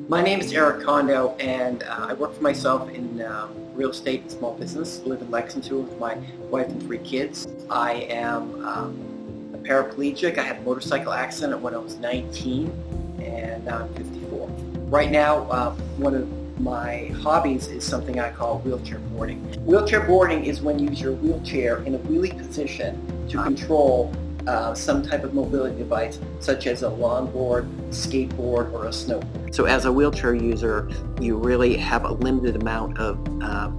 My name is Eric Kondo, and I work for myself in real estate and small business. I live in Lexington with my wife and 3 kids. I am a paraplegic. I had a motorcycle accident when I was 19, and now I'm 54. Right now, one of my hobbies is something I call wheelchair boarding. Wheelchair boarding is when you use your wheelchair in a wheelie position to control some type of mobility device, such as a longboard, skateboard, or a snowboard. So as a wheelchair user, you really have a limited amount of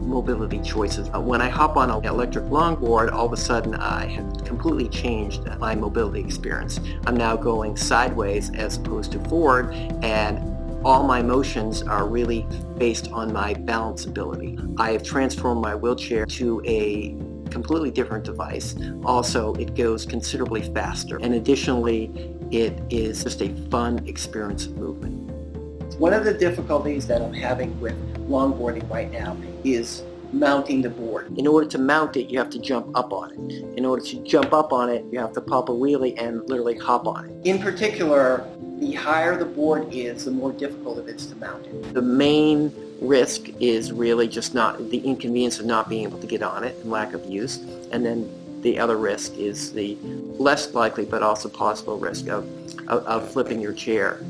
mobility choices. When I hop on an electric longboard, all of a sudden I have completely changed my mobility experience. I'm now going sideways as opposed to forward, and all my motions are really based on my balance ability. I have transformed my wheelchair to a completely different device. Also, it goes considerably faster, and additionally, it is just a fun experience of movement. One of the difficulties that I'm having with longboarding right now is mounting the board. In order to mount it, you have to jump up on it. In order to jump up on it, you have to pop a wheelie and literally hop on it. In particular, the higher the board is, the more difficult it is to mount it. The main risk is really just not the inconvenience of not being able to get on it and lack of use, and then the other risk is the less likely but also possible risk of flipping your chair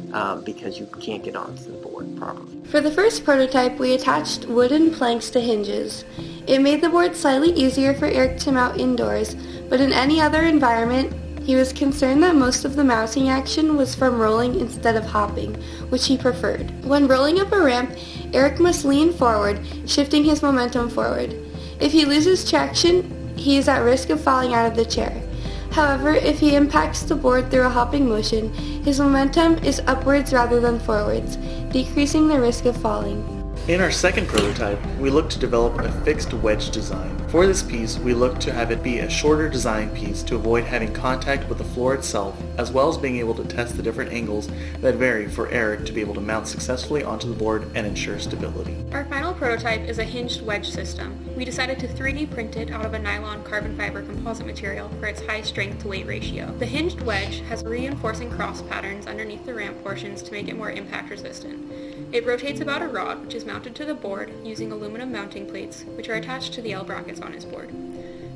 because you can't get onto the board properly. For the first prototype, we attached wooden planks to hinges. It made the board slightly easier for Erik to mount indoors, but in any other environment, he was concerned that most of the mounting action was from rolling instead of hopping, which he preferred. When rolling up a ramp, Erik must lean forward, shifting his momentum forward. If he loses traction, he is at risk of falling out of the chair. However, if he impacts the board through a hopping motion, his momentum is upwards rather than forwards, decreasing the risk of falling. In our second prototype, we looked to develop a fixed wedge design. For this piece, we looked to have it be a shorter design piece to avoid having contact with the floor itself, as well as being able to test the different angles that vary for Erik to be able to mount successfully onto the board and ensure stability. Our final prototype is a hinged wedge system. We decided to 3D print it out of a nylon carbon fiber composite material for its high strength to weight ratio. The hinged wedge has reinforcing cross patterns underneath the ramp portions to make it more impact resistant. It rotates about a rod, which is mounted to the board using aluminum mounting plates, which are attached to the L brackets on his board.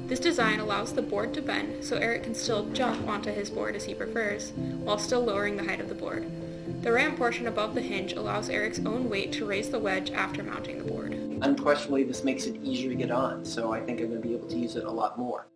This design allows the board to bend so Erik can still jump onto his board as he prefers, while still lowering the height of the board. The ramp portion above the hinge allows Erik's own weight to raise the wedge after mounting the board. Unquestionably, this makes it easier to get on, so I think I'm going to be able to use it a lot more.